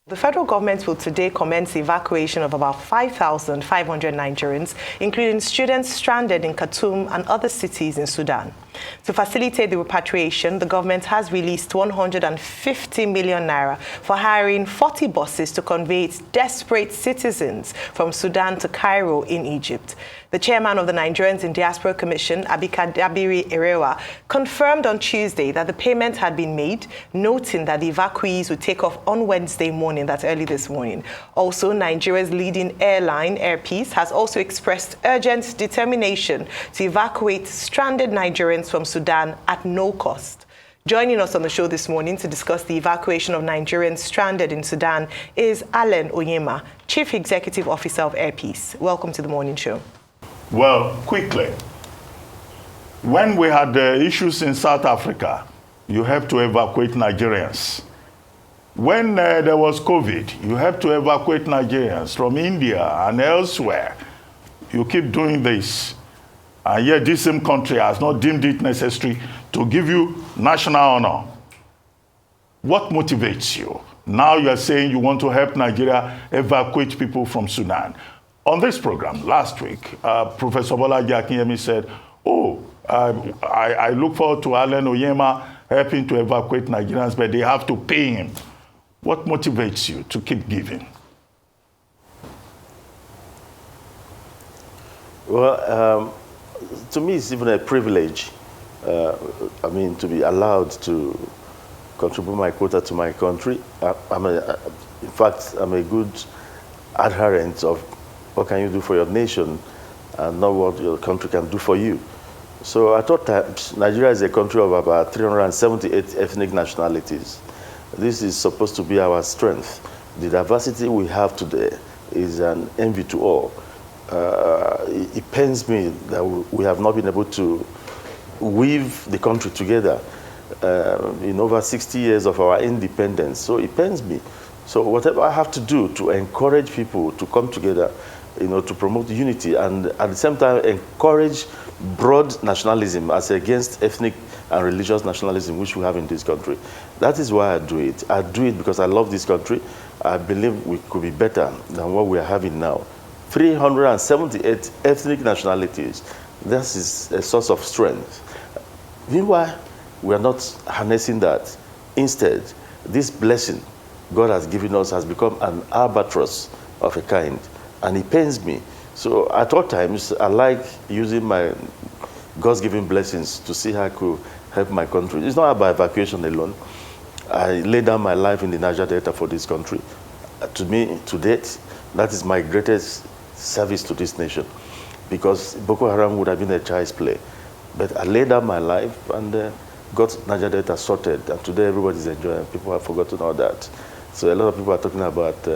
The federal government will today commence the evacuation of about 5,500 Nigerians, including students stranded in Khartoum and other cities in Sudan. To facilitate the repatriation, the government has released 150 million naira for hiring 40 buses to convey its desperate citizens from Sudan to Cairo in Egypt. The chairman of the Nigerians in Diaspora Commission, Abikadabiri Erewa, confirmed on Tuesday that the payment had been made, noting that the evacuees would take off on Wednesday morning, that's early this morning. Also, Nigeria's leading airline, Air Peace, has also expressed urgent determination to evacuate stranded Nigerians from Sudan at no cost. Joining us on the show this morning to discuss the evacuation of Nigerians stranded in Sudan is Onyema, Chief Executive Officer of Air Peace. Welcome to the morning show. Well, quickly, when we had issues in South Africa, you have to evacuate Nigerians. When there was COVID, you have to evacuate Nigerians from India and elsewhere. You keep doing this, and yet this same country has not deemed it necessary to give you national honor. What motivates you? Now you are saying you want to help Nigeria evacuate people from Sudan. On this program last week, Professor Bolaji Akinyemi said, I look forward to Onyema helping to evacuate Nigerians, but they have to pay him. What motivates you to keep giving? Well, to me, it's even a privilege, to be allowed to contribute my quota to my country. In fact, I'm a good adherent of what can you do for your nation and not what your country can do for you. So I thought that Nigeria is a country of about 378 ethnic nationalities. This is supposed to be our strength. The diversity we have today is an envy to all. It pains me that we have not been able to weave the country together in over 60 years of our independence. So it pains me. So whatever I have to do to encourage people to come together, to promote unity and at the same time encourage broad nationalism as against ethnic and religious nationalism which we have in this country. That is why I do it. I do it because I love this country. I believe we could be better than what we are having now. 378 ethnic nationalities. This is a source of strength. Meanwhile, we are not harnessing that. Instead, this blessing God has given us has become an albatross of a kind, and it pains me. So at all times, I like using my God's given blessings to see how I could help my country. It's not about evacuation alone. I laid down my life in the Niger Delta for this country. To me, to date, that is my greatest service to this nation, because Boko Haram would have been a child's play. But I laid down my life and got Niger Delta sorted, and today everybody's enjoying. People have forgotten all that. So a lot of people are talking about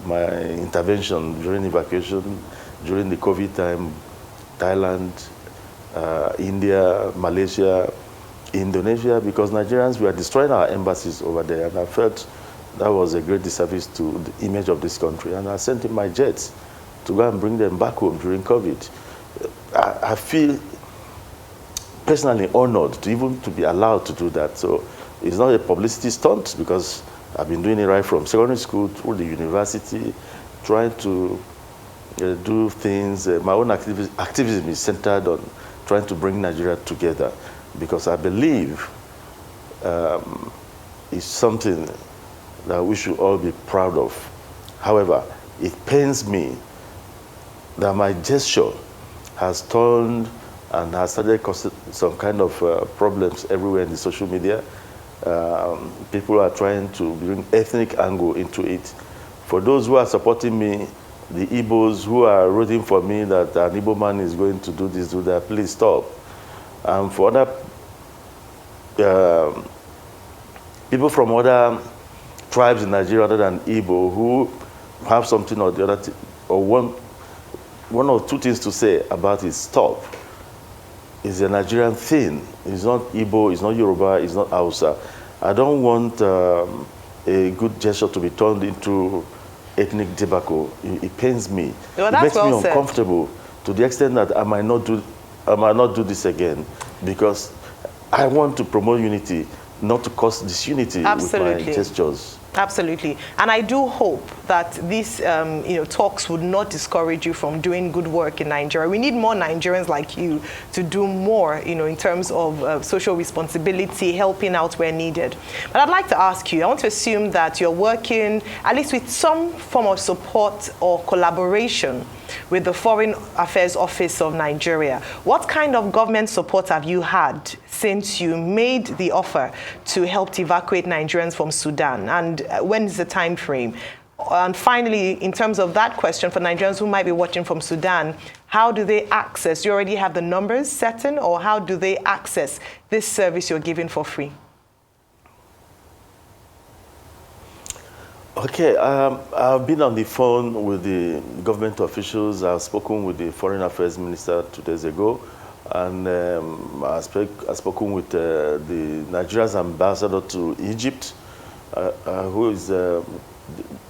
my intervention during evacuation, during the COVID time, Thailand, India, Malaysia, Indonesia, because Nigerians were destroying our embassies over there, and I felt that was a great disservice to the image of this country, and I sent in my jets to go and bring them back home during COVID. I feel personally honored to be allowed to do that. So it's not a publicity stunt, because I've been doing it right from secondary school through the university, trying to do things. My own activism is centered on trying to bring Nigeria together, because I believe it's something that we should all be proud of. However, it pains me that my gesture has turned and has started causing some kind of problems everywhere in the social media. People are trying to bring ethnic angle into it. For those who are supporting me, the Igbos who are rooting for me that an Igbo man is going to do this, do that, please stop. And for other people from other tribes in Nigeria other than Igbo who have something or the other, or one or two things to say about it, stop. It's a Nigerian thing. It's not Igbo, it's not Yoruba, it's not Hausa. I don't want a good gesture to be turned into ethnic debacle. It pains me. Well, it makes me uncomfortable to the extent that I might not do this again, because I want to promote unity, not to cause disunity with my gestures. Absolutely. And I do hope that these talks would not discourage you from doing good work in Nigeria. We need more Nigerians like you to do more, in terms of social responsibility, helping out where needed. But I'd like to ask you, I want to assume that you're working at least with some form of support or collaboration with the Foreign Affairs Office of Nigeria. What kind of government support have you had since you made the offer to help evacuate Nigerians from Sudan? And when is the time frame? And finally, in terms of that question, for Nigerians who might be watching from Sudan, how do they access? You already have the numbers set in, or how do they access this service you're giving for free? Okay, I've been on the phone with the government officials. I've spoken with the Foreign Affairs Minister 2 days ago, and I've spoken with the Nigeria's ambassador to Egypt, who is the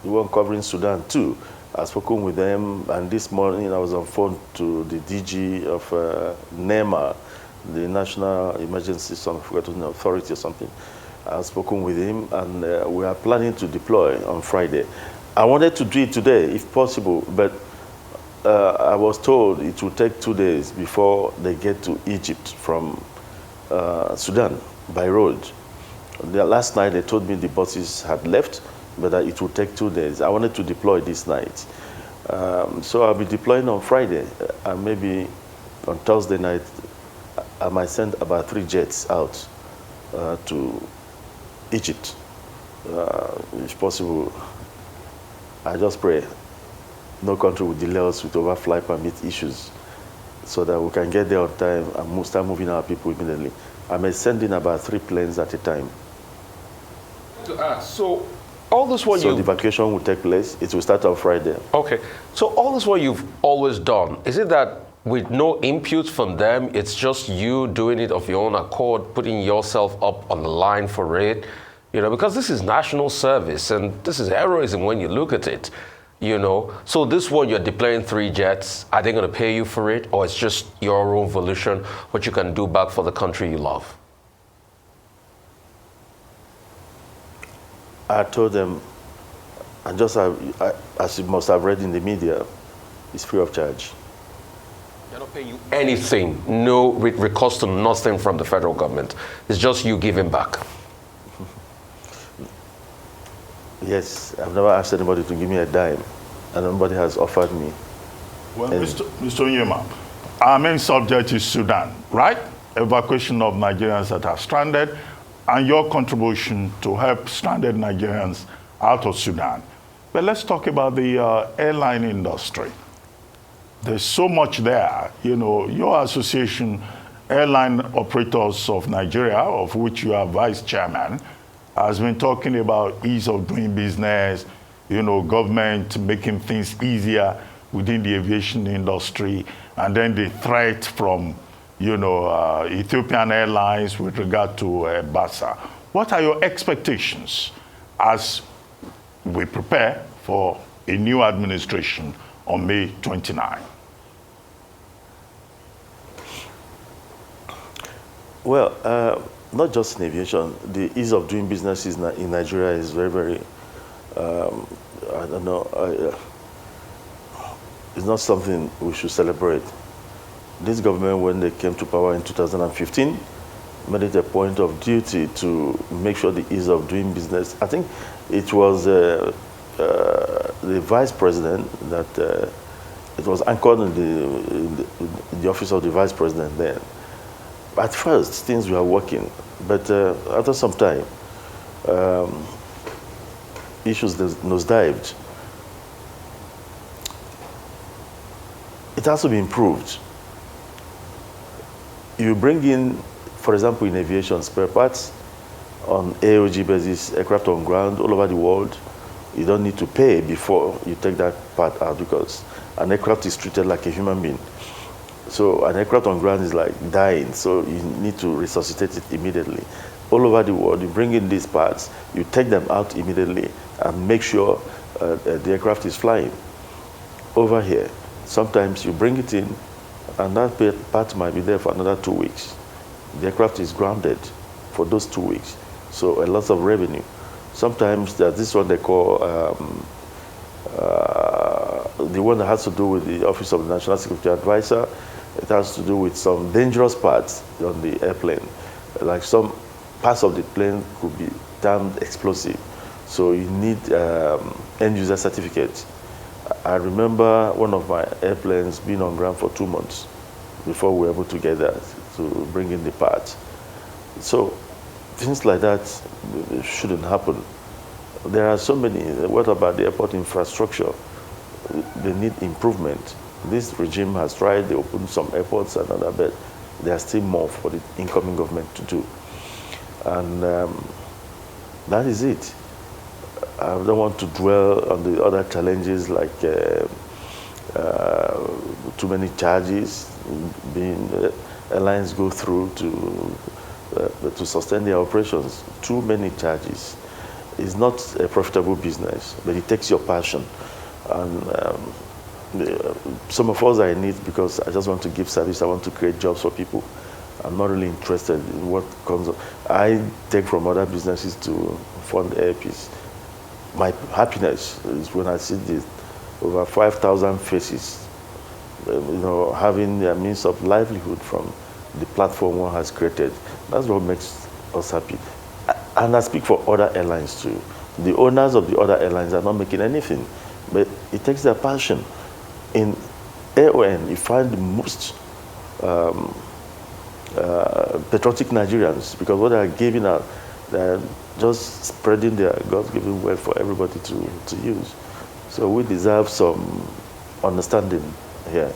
one covering Sudan too. I've spoken with them, and this morning I was on phone to the DG of Onyema, the National Emergency Authority or something. I've spoken with him, and we are planning to deploy on Friday. I wanted to do it today, if possible, but I was told it will take 2 days before they get to Egypt from Sudan by road. Last night they told me the buses had left, but it will take 2 days. I wanted to deploy this night. So I'll be deploying on Friday, and maybe on Thursday night I might send about 3 jets out to Egypt, if possible. I just pray no country will delay us with overflight permit issues, so that we can get there on time and start moving our people immediately. I may send in about 3 planes at a time. To ask, so all this while the evacuation will take place. It will start on Friday. Okay, so all this what you've always done, is it that with no input from them, it's just you doing it of your own accord, putting yourself up on the line for it? Because this is national service, and this is heroism when you look at it, So this one, you're deploying 3 jets. Are they going to pay you for it, or it's just your own volition, what you can do back for the country you love? I told them, as you must have read in the media, it's free of charge. They're not paying you anything, no recourse to nothing from the federal government. It's just you giving back. Yes, I've never asked anybody to give me a dime, and nobody has offered me. Well, Mr. Onyema, our main subject is Sudan, right? Evacuation of Nigerians that are stranded, and your contribution to help stranded Nigerians out of Sudan. But let's talk about the airline industry. There's so much there. Your association, Airline Operators of Nigeria, of which you are vice chairman, has been talking about ease of doing business, government making things easier within the aviation industry, and then the threat from, Ethiopian Airlines with regard to Basa. What are your expectations as we prepare for a new administration on May 29? Well, not just in aviation, the ease of doing business in Nigeria is very, very, I don't know, it's not something we should celebrate. This government, when they came to power in 2015, made it a point of duty to make sure the ease of doing business. I think it was the vice president that, it was anchored in the office of the vice president then. At first, things were working, but after some time, issues nosedived. It has to be improved. You bring in, for example, in aviation, spare parts on AOG basis, aircraft on ground all over the world. You don't need to pay before you take that part out, because an aircraft is treated like a human being. So an aircraft on ground is like dying, so you need to resuscitate it immediately. All over the world, you bring in these parts, you take them out immediately and make sure the aircraft is flying. Over here, sometimes you bring it in and that part might be there for another 2 weeks. The aircraft is grounded for those 2 weeks, so a lot of revenue. Sometimes there's this one they call the one that has to do with the Office of the National Security Advisor. It has to do with some dangerous parts on the airplane. Like some parts of the plane could be damned explosive. So you need end user certificate. I remember one of my airplanes being on ground for 2 months before we were able to get that, to bring in the parts. So things like that shouldn't happen. There are so many. What about the airport infrastructure? They need improvement. This regime has tried, they opened some airports and other, but there are still more for the incoming government to do. And that is it. I don't want to dwell on the other challenges like too many charges being airlines go through to sustain their operations. Too many charges. It's not a profitable business, but it takes your passion. And some of us are in it because I just want to give service. I want to create jobs for people. I'm not really interested in what comes up. I take from other businesses to fund airpeace. My happiness is when I see this over 5,000 faces, having a means of livelihood from the platform one has created. That's what makes us happy. And I speak for other airlines too. The owners of the other airlines are not making anything, but it takes their passion. In AON, you find the most patriotic Nigerians, because what they are giving out, they're just spreading their God-given wealth for everybody to use. So we deserve some understanding here.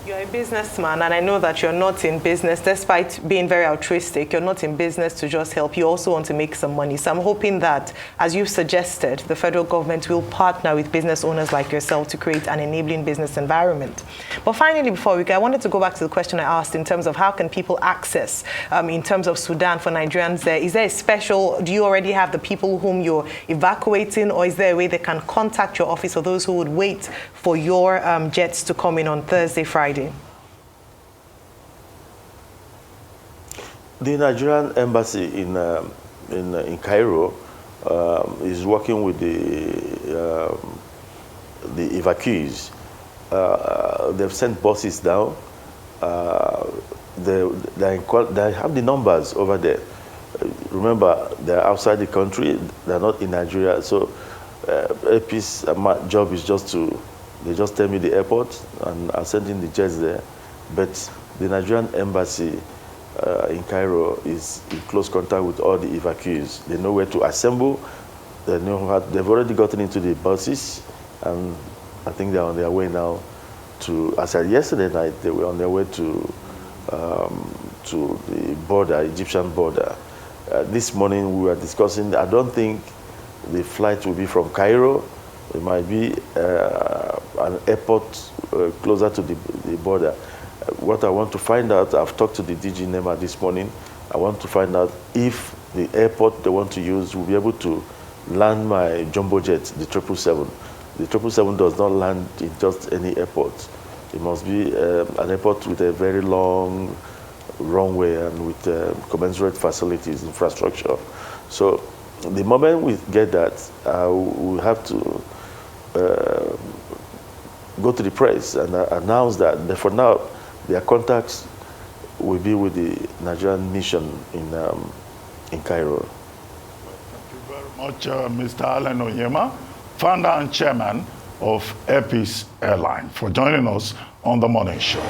You're a businessman, and I know that you're not in business, despite being very altruistic, you're not in business to just help. You also want to make some money. So I'm hoping that, as you've suggested, the federal government will partner with business owners like yourself to create an enabling business environment. But finally, before we go, I wanted to go back to the question I asked in terms of how can people access, in terms of Sudan for Nigerians there. Is there a special, do you already have the people whom you're evacuating, or is there a way they can contact your office for those who would wait for your jets to come in on Thursday, Friday? The Nigerian embassy in Cairo is working with the evacuees. They've sent buses down. They have the numbers over there. Remember, they're outside the country. They're not in Nigeria. So AP's job is they just tell me the airport, and I'm sending the jets there. But the Nigerian embassy in Cairo is in close contact with all the evacuees. They know where to assemble. They know they've already gotten into the buses, and I think they're on their way now to. As I said yesterday night, they were on their way to the border, Egyptian border. This morning we were discussing. I don't think the flight will be from Cairo. It might be an airport closer to the border. What I want to find out, I've talked to the DG Onyema this morning. I want to find out if the airport they want to use will be able to land my jumbo jet, the 777. The 777 does not land in just any airport. It must be an airport with a very long runway and with commensurate facilities, infrastructure. So the moment we get that, we have to go to the press and announce that. For now, their contacts will be with the Nigerian mission in Cairo. Thank you very much, Mr. Allen Onyema, founder and chairman of AirPeace Airline, for joining us on the morning show.